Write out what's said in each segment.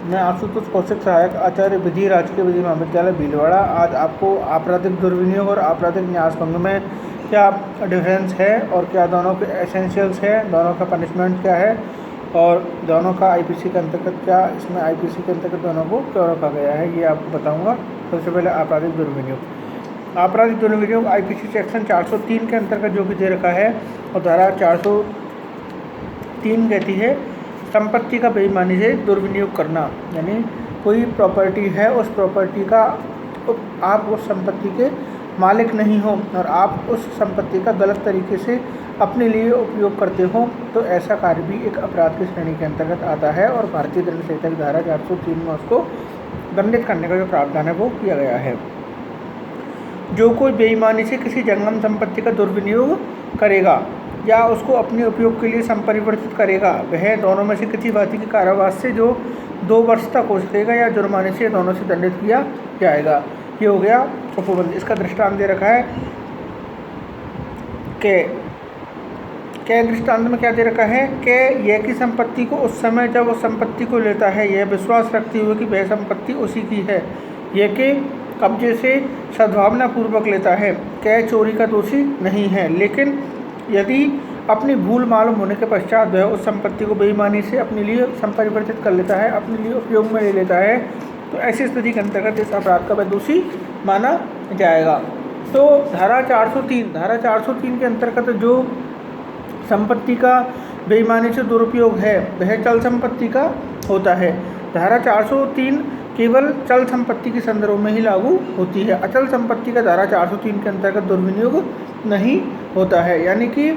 मैं आशुतोष कौशिक, सहायक आचार्य विधि, राजकीय विधि महाविद्यालय भीलवाड़ा। आज आपको आपराधिक दुर्विनियोग और आपराधिक न्यासभंग में क्या डिफरेंस है और क्या दोनों के एसेंशियल्स है, दोनों का पनिशमेंट क्या है और दोनों का आईपीसी के अंतर्गत क्या, इसमें आईपीसी के अंतर्गत दोनों को क्यों रखा गया है, ये आपको बताऊंगा। सबसे पहले आपराधिक दुर्विनियोग। आपराधिक दुर्विनियोग आईपीसी सेक्शन 403 के अंतर्गत जो कि दे रखा है, और धारा 403 कहती है संपत्ति का बेईमानी से दुर्विनियोग करना, यानी कोई प्रॉपर्टी है, उस प्रॉपर्टी का आप उस संपत्ति के मालिक नहीं हो और आप उस संपत्ति का गलत तरीके से अपने लिए उपयोग करते हो, तो ऐसा कार्य भी एक अपराध की श्रेणी के अंतर्गत आता है और भारतीय दंड संहिता की धारा 403 में उसको दंडित करने का जो प्रावधान है वो किया गया है। जो कोई बेईमानी से किसी जंगम संपत्ति का दुर्विनियोग करेगा या उसको अपने उपयोग के लिए संपरिवर्तित करेगा, वह दोनों में से किसी भांति के कारावास से जो 2 वर्ष तक हो सकेगा या जुर्माने से दोनों से दंडित किया जाएगा। ये हो गया उपबंध। इसका दृष्टांत दे रखा है के दृष्टांत में क्या दे रखा है कि यह की संपत्ति को उस समय जब उस संपत्ति को लेता है यह विश्वास रखते हुए कि वह संपत्ति उसी की है, यह के कब्जे से सद्भावना पूर्वक लेता है, क्या चोरी का दोषी नहीं है। लेकिन यदि अपनी भूल मालूम होने के पश्चात वह उस संपत्ति को बेईमानी से अपने लिए संपरिवर्तित कर लेता है, अपने लिए उपयोग में ले लेता है, तो ऐसी स्थिति के अंतर्गत इस अपराध का वह दोषी माना जाएगा। तो धारा 403 के अंतर्गत जो संपत्ति का बेईमानी से दुरुपयोग है वह चल संपत्ति का होता है। धारा 403 केवल चल संपत्ति के संदर्भ में ही लागू होती है। अचल संपत्ति का धारा 403 के अंतर्गत दुर्विनियोग नहीं होता है, यानी कि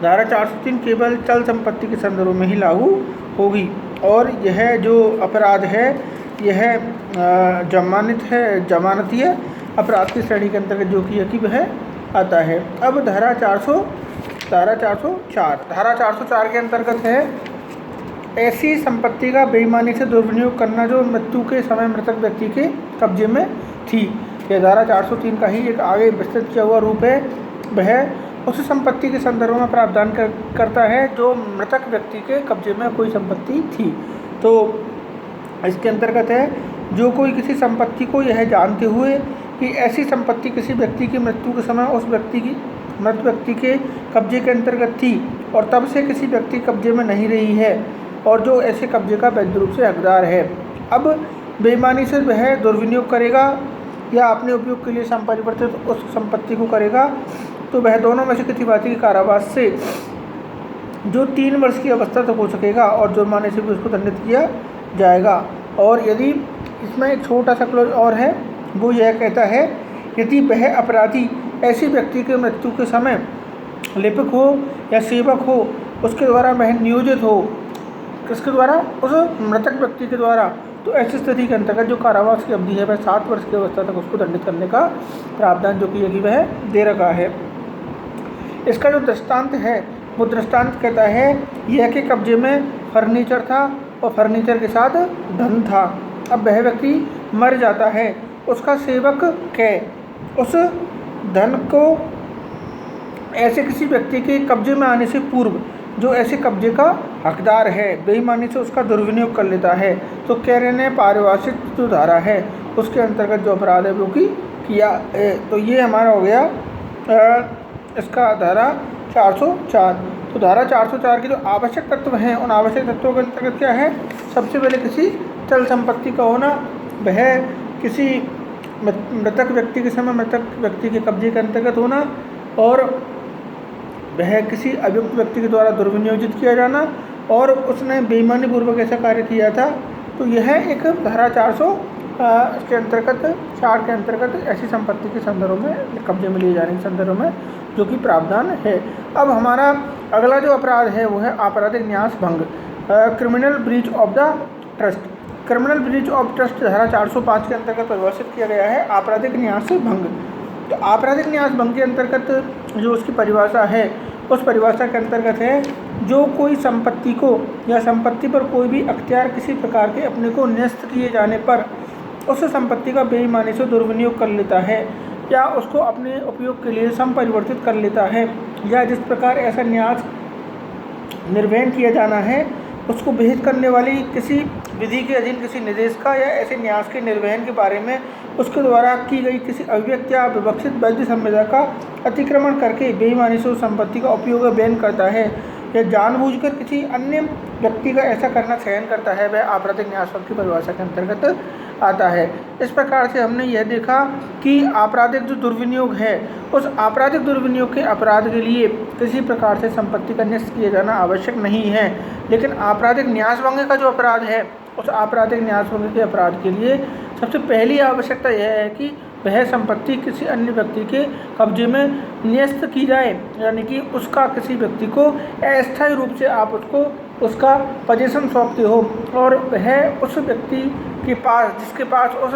धारा 403 केवल चल संपत्ति के संदर्भ में ही लागू होगी। और यह जो अपराध है यह जमानतीय अपराध की श्रेणी के अंतर्गत जो कि वह आता है। अब धारा 404 के अंतर्गत है ऐसी संपत्ति का बेईमानी से दुर्विनियोग करना जो मृत्यु के समय मृतक व्यक्ति के कब्जे में थी। यह धारा 403 का ही एक आगे विस्तृत किया हुआ रूप है। वह उस संपत्ति के संदर्भ में प्रावधान करता है जो मृतक व्यक्ति के कब्जे में कोई संपत्ति थी। तो इसके अंतर्गत है जो कोई किसी संपत्ति को यह जानते हुए कि ऐसी संपत्ति किसी व्यक्ति की मृत्यु के समय उस मृत व्यक्ति के कब्जे के अंतर्गत थी और तब से किसी व्यक्ति कब्जे में नहीं रही है और जो ऐसे कब्जे का वैध रूप से हकदार है, अब बेईमानी से वह दुर्विनियोग करेगा या अपने उपयोग के लिए संपरिवर्तित उस संपत्ति को करेगा, तो वह दोनों में से किसी भांति के कारावास से जो 3 वर्ष की अवस्था तक हो सकेगा और जुर्माने से भी उसको दंडित किया जाएगा। और यदि इसमें एक छोटा सा क्लॉज और है, वो यह कहता है यदि वह अपराधी ऐसी व्यक्ति के मृत्यु के समय लिपिक हो या सेवक हो, उसके द्वारा वह नियोजित हो, किसके द्वारा, उस मृतक व्यक्ति के द्वारा, तो ऐसी स्थिति के अंतर्गत जो कारावास की अवधि है वह 7 वर्ष की अवस्था तक उसको दंडित करने का प्रावधान जो कि वह दे रखा है। इसका जो दृष्टांत है वो दृष्टांत कहता है यह के कब्जे में फर्नीचर था और फर्नीचर के साथ धन था। अब वह व्यक्ति मर जाता है, उसका सेवक उस धन को ऐसे किसी व्यक्ति के कब्जे में आने से पूर्व जो ऐसे कब्जे का हकदार है बेईमानी से उसका दुर्विनियोग कर लेता है, तो कह ने पारिभाषिक जो धारा है उसके अंतर्गत जो अपराध है वो किया। तो ये हमारा हो गया इसका धारा 404। तो धारा 404 के जो आवश्यक तत्व हैं उन आवश्यक तत्वों के अंतर्गत क्या है, सबसे पहले किसी चल संपत्ति का होना, वह किसी मृतक व्यक्ति के समय मृतक व्यक्ति के कब्जे के अंतर्गत होना और वह किसी अभियुक्त व्यक्ति के द्वारा दुर्विनियोजित किया जाना और उसने बेईमानी पूर्वक ऐसा कार्य किया था। तो यह एक धारा 400 के अंतर्गत 4 के अंतर्गत ऐसी संपत्ति के संदर्भ में कब्जे में लिए जाने के संदर्भ में जो कि प्रावधान है। अब हमारा अगला जो अपराध है वो है आपराधिक न्यास भंग, criminal breach of the trust. Criminal breach of trust धारा 405 के अंतर्गत परिभाषित किया गया है आपराधिक न्यास भंग। तो आपराधिक न्यास भंग के अंतर्गत जो उसकी परिभाषा है उस परिभाषा के अंतर्गत है जो कोई संपत्ति को या संपत्ति पर कोई भी अख्तियार किसी प्रकार के अपने को न्यस्त किए जाने पर उस संपत्ति का बेईमानी से दुर्विनियोग कर लेता है या उसको अपने उपयोग के लिए संपरिवर्तित कर लेता है या जिस प्रकार ऐसा न्यास निर्वहन किया जाना है उसको विहित करने वाली किसी विधि के अधीन किसी निर्देश का या ऐसे न्यास के निर्वहन के बारे में उसके द्वारा की गई किसी अभिव्यक्ति या विवक्षित वैध संविदा का अतिक्रमण करके बेईमानी से उस संपत्ति का उपयोग बैन करता है या जानबूझकर किसी अन्य व्यक्ति का ऐसा करना चयन करता है, वह आपराधिक न्यासवाद की परिभाषा के अंतर्गत आता है। इस प्रकार से हमने यह देखा कि आपराधिक जो दुर्विनियोग है, उस आपराधिक दुर्विनियोग के अपराध के लिए किसी प्रकार से संपत्ति का न्यस्त किया जाना आवश्यक नहीं है, लेकिन आपराधिक न्यासभंग का जो अपराध है, उस आपराधिक न्यासभंग के अपराध के लिए सबसे पहली आवश्यकता यह है कि वह संपत्ति किसी अन्य व्यक्ति के कब्जे में न्यस्त की जाए, यानी कि उसका किसी व्यक्ति को अस्थायी रूप से आप उसका पोजीशन सौंपते हो और वह उस व्यक्ति के पास जिसके पास उस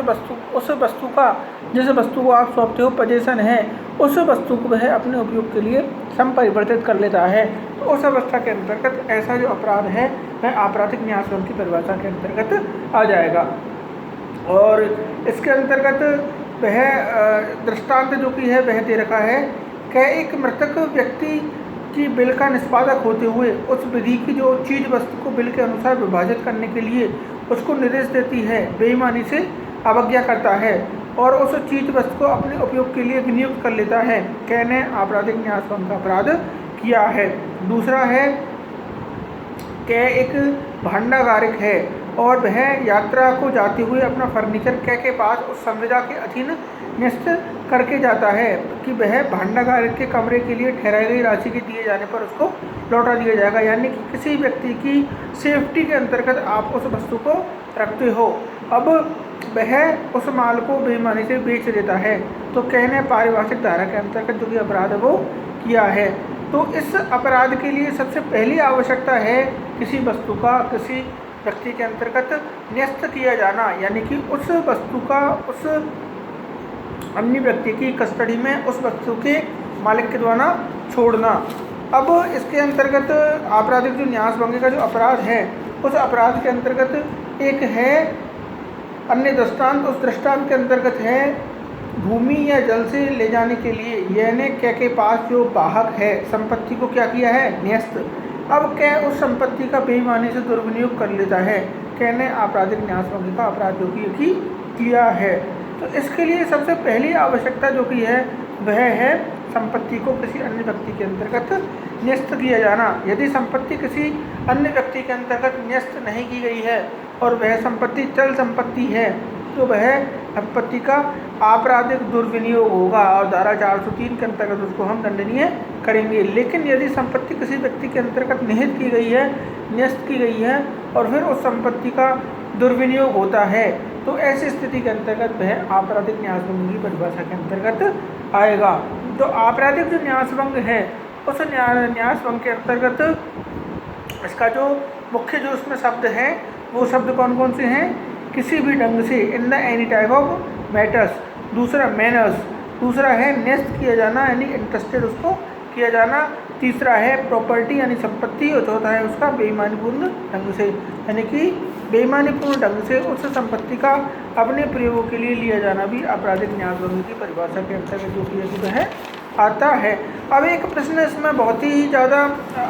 वस्तु का जिस वस्तु को आप सौंपते हो पोजीशन है, उस वस्तु को वह अपने उपयोग के लिए संपरिवर्तित कर लेता है। तो उस अवस्था के अंतर्गत ऐसा जो अपराध है वह आपराधिक न्यासभंग की परिभाषा के अंतर्गत आ जाएगा। और इसके अंतर्गत वह दृष्टांत जो कि है वह दे रखा है कि एक मृतक व्यक्ति की बिल का निष्पादक होते हुए उस विधि की जो चीज वस्तु को बिल के अनुसार विभाजित करने के लिए उसको निर्देश देती है, बेईमानी से अवज्ञा करता है और उस चीज वस्तु को अपने उपयोग के लिए विनियुक्त कर लेता है, कहने आपराधिक न्यासभंग का अपराध किया है। दूसरा है कि एक भांडागारिक है और वह यात्रा को जाते हुए अपना फर्नीचर के पास उस संविदा के अधीन न्यस्त करके जाता है कि वह भांडागारिक के कमरे के लिए ठहराई गई राशि के दिए जाने पर उसको लौटा दिया जाएगा, यानी कि किसी व्यक्ति की सेफ्टी के अंतर्गत आप उस वस्तु को रखते हो, अब वह उस माल को बेईमानी से बेच देता है, तो कहने पारिभाषिक धारा के अंतर्गत जो भी अपराध है वो किया है। तो इस अपराध के लिए सबसे पहली आवश्यकता है किसी वस्तु का किसी व्यक्ति के अंतर्गत न्यस्त किया जाना, यानी कि उस वस्तु का उस अन्य व्यक्ति की कस्टडी में उस वस्तु के मालिक के द्वारा छोड़ना। अब इसके अंतर्गत आपराधिक जो न्यासभंग का जो अपराध है, उस अपराध के अंतर्गत एक है अन्य दृष्टांत। उस दृष्टांत के अंतर्गत है भूमि या जल से ले जाने के लिए यानी के पास जो वाहक है संपत्ति को क्या किया है, न्यस्त। अब क्या उस संपत्ति का बेईमानी से दुर्विनियोग कर लेता है, कहने आपराधिक न्यासभंग का अपराध जो कि किया है। तो इसके लिए सबसे पहली आवश्यकता जो कि है वह है संपत्ति को किसी अन्य व्यक्ति के अंतर्गत न्यस्त किया जाना। यदि संपत्ति किसी अन्य व्यक्ति के अंतर्गत न्यस्त नहीं की गई है और वह संपत्ति चल संपत्ति है तो वह संपत्ति का आपराधिक दुर्विनियोग होगा और धारा 403 के अंतर्गत उसको हम दंडनीय करेंगे। लेकिन यदि संपत्ति किसी व्यक्ति के अंतर्गत निहित की गई है, न्यस्त की गई है और फिर उस संपत्ति का दुर्विनियोग होता है तो ऐसी स्थिति के अंतर्गत वह आपराधिक न्यासभंग की परिभाषा के अंतर्गत आएगा। तो आपराधिक जो न्यासभंग है उस न्यासभंग के अंतर्गत इसका जो मुख्य जो उसमें शब्द है वो शब्द कौन कौन से हैं, किसी भी ढंग से, in the any type of matters, दूसरा मैनर्स, दूसरा है न्यस्त किया जाना यानी इंटरेस्टेड उसको किया जाना, तीसरा है प्रॉपर्टी यानी संपत्ति और चौथा है उसका बेईमानीपूर्ण ढंग से, यानी कि बेईमानीपूर्ण ढंग से उस संपत्ति का अपने प्रयोगों के लिए लिया जाना भी आपराधिक न्यासभंग की परिभाषा के अंतर्गत जो किया है आता है। अब एक प्रश्न इसमें बहुत ही ज़्यादा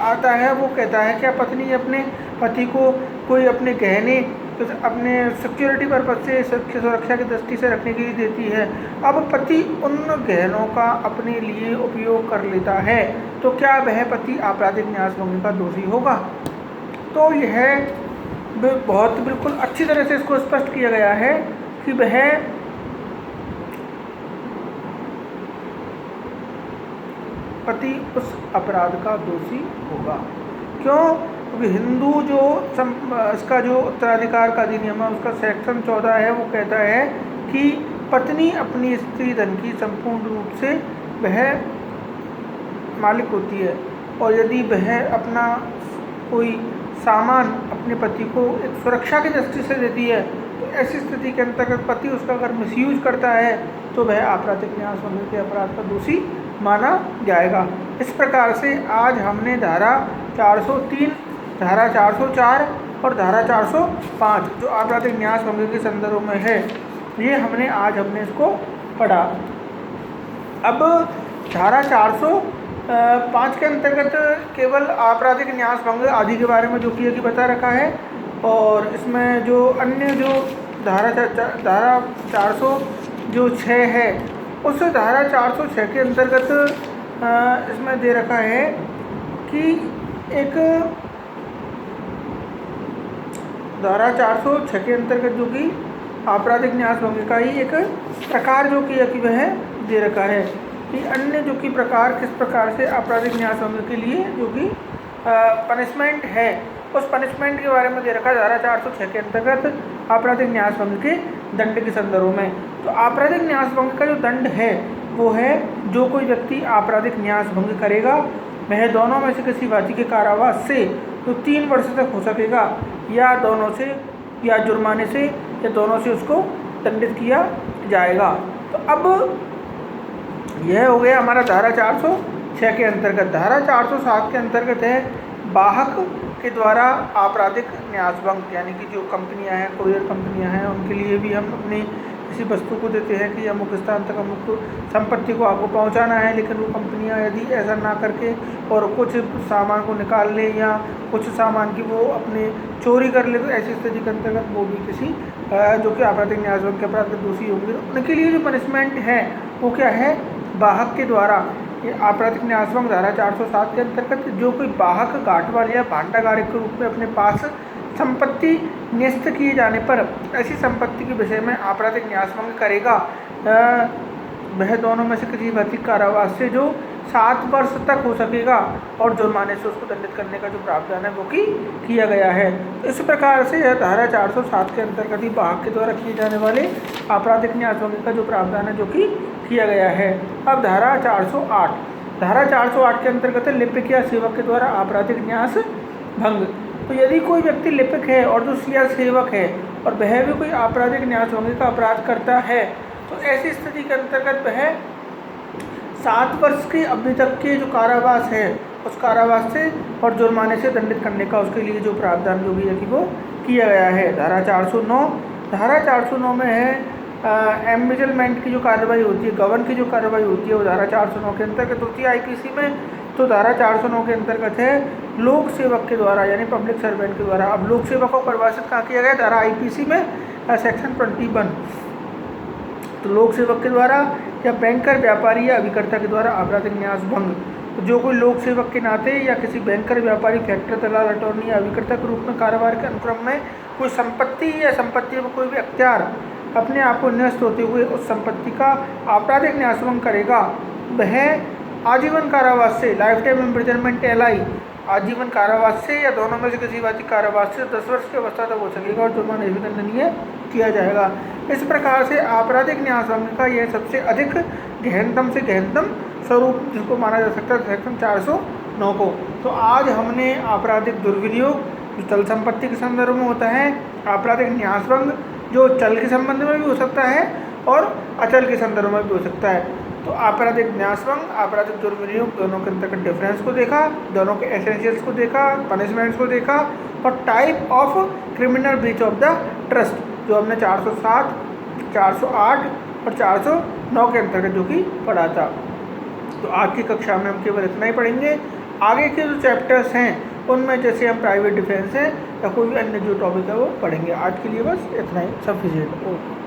आता है, वो कहता है क्या पत्नी अपने पति को कोई अपने गहने तो अपने सिक्योरिटी पर्पज से सुरक्षा की दृष्टि से रखने के लिए देती है, अब पति उन गहनों का अपने लिए उपयोग कर लेता है तो क्या वह पति आपराधिक न्यासभंग का दोषी होगा? तो यह बहुत बिल्कुल अच्छी तरह से इसको स्पष्ट किया गया है कि वह पति उस अपराध का दोषी होगा। क्यों? क्योंकि हिंदू जो इसका जो उत्तराधिकार का अधिनियम है उसका सेक्शन 14 है, वो कहता है कि पत्नी अपनी स्त्री धन की संपूर्ण रूप से वह मालिक होती है और यदि वह अपना कोई सामान अपने पति को एक सुरक्षा की दृष्टि से देती है तो ऐसी स्थिति के अंतर्गत पति उसका अगर मिसयूज करता है तो वह आपराधिक न्यासभंग के अपराध का दोषी माना जाएगा। इस प्रकार से आज हमने धारा 403, धारा 404 और धारा 405 जो आपराधिक न्यासभंग के संदर्भ में है ये हमने इसको पढ़ा। अब धारा 5 के अंतर्गत केवल आपराधिक न्यास भंग आदि के बारे में जो कि बता रखा है, और इसमें जो अन्य जो धारा 406 है, उस धारा 406 के अंतर्गत इसमें दे रखा है कि एक धारा 406 के अंतर्गत जो कि आपराधिक न्यास भंग का ही एक प्रकार जो कि वह दे रखा है कि अन्य जो कि प्रकार किस प्रकार से आपराधिक न्यास भंग के लिए जो कि पनिशमेंट है, उस पनिशमेंट के बारे में दे रखा है धारा 406 के अंतर्गत आपराधिक न्यास भंग के दंड के संदर्भ में। तो आपराधिक न्यास भंग का जो दंड है वो है, जो कोई व्यक्ति आपराधिक न्यास भंग करेगा वह दोनों में से किसी भांति के कारावास से तो 3 वर्ष तक हो सकेगा, या दोनों से, या जुर्माने से, या दोनों से उसको दंडित किया जाएगा। तो अब यह हो गया हमारा धारा 406 के अंतर्गत। धारा 407 के अंतर्गत है वाहक के द्वारा आपराधिक न्यास भंग, यानी कि जो कंपनियां हैं, कोरियर कंपनियां हैं, उनके लिए भी हम अपनी किसी वस्तु को देते हैं कि अमुक स्थान तक अमुक संपत्ति को आपको पहुंचाना है, लेकिन वो कंपनियां यदि ऐसा ना करके और कुछ सामान को निकाल ले या कुछ सामान की वो अपने चोरी कर ले, तो ऐसी स्थिति के अंतर्गत वो भी किसी जो कि आपराधिक न्यास भंग के अपराध के दोषी होंगे। उनके लिए जो पनिशमेंट है वो क्या है, वाहक के द्वारा ये आपराधिक न्यास भंग धारा 407 के अंतर्गत जो कोई वाहक गांठवाल या भांडागार के रूप में अपने पास संपत्ति न्यस्त किए जाने पर ऐसी संपत्ति के विषय में आपराधिक न्यास भंग करेगा, वह दोनों में से किसी भौतिक कारावास से जो 7 वर्ष तक हो सकेगा और जुर्माने से उसको दंडित करने का जो प्रावधान है वो किया गया है। इस प्रकार से यह धारा 407 के अंतर्गत ही वाहक के द्वारा किए जाने वाले आपराधिक न्यास भंग का जो प्रावधान है जो कि किया गया है। अब धारा 408, धारा 408 के अंतर्गत है लिपिक या सेवक के द्वारा आपराधिक न्यास भंग। तो यदि कोई व्यक्ति लिपिक है और जो या सेवक है और वह भी कोई आपराधिक न्यास भंग का अपराध करता है, तो ऐसी स्थिति के अंतर्गत वह 7 वर्ष की अवधि तक के जो कारावास है उस कारावास से और जुर्माने से दंडित करने का उसके लिए जो प्रावधान जो भी है कि वो किया गया है। धारा 409, धारा 409 में है एम्बिजलमेंट की जो कार्रवाई होती है, गबन की जो कार्रवाई होती है वो धारा 409 के अंतर्गत होती है आईपीसी में। तो धारा 409 के अंतर्गत है लोक सेवक के द्वारा, यानी पब्लिक सर्वेंट के द्वारा। अब लोक सेवक को परिभाषित कहाँ किया गया, धारा आईपीसी में सेक्शन 21। तो लोक सेवक के द्वारा या बैंकर, व्यापारी या अभिकर्ता के द्वारा आपराधिक न्यास भंग। तो जो कोई लोक सेवक के नाते या किसी बैंकर, व्यापारी, फैक्टर, दलाल, अटॉर्नी या अभिकर्ता के रूप में कारोबार के अनुक्रम में कोई संपत्ति या संपत्ति में कोई भी अख्तियार अपने आप को न्यस्त होते हुए उस संपत्ति का आपराधिक न्यास भंग करेगा, वह आजीवन कारावास से, लाइफ टाइम इम्प्रिजनमेंट LI, आजीवन कारावास से या दोनों में से किसी बात कारावास से 10 वर्ष की अवस्था तक हो सकेगा और जुर्माना भी दंडनीय किया जाएगा। इस प्रकार से आपराधिक न्यास भंग का यह सबसे अधिक गहनतम से गहनतम स्वरूप जिसको माना जा सकता है सेक्शन 409 को। तो आज हमने आपराधिक दुर्विनियोग जो चल संपत्ति के संदर्भ में होता है, आपराधिक न्यास भंग जो चल के संबंध में भी हो सकता है और अचल के संदर्भ में भी हो सकता है। तो आपराधिक न्यास भंग, आपराधिक दुर्विनियोग दोनों के अंतर्गत डिफरेंस को देखा, दोनों के एसेंशियल्स को देखा, पनिशमेंट्स को देखा और type of criminal breach of the trust जो हमने 407, 408 और 409 के अंतर्गत जो कि पढ़ा था। तो आज की कक्षा में हम केवल इतना ही पढ़ेंगे। आगे के जो चैप्टर्स हैं उनमें जैसे हम प्राइवेट डिफेंस है या कोई भी अन्य जो टॉपिक है वो पढ़ेंगे। आज के लिए बस इतना ही सफिशिएंट। ओके।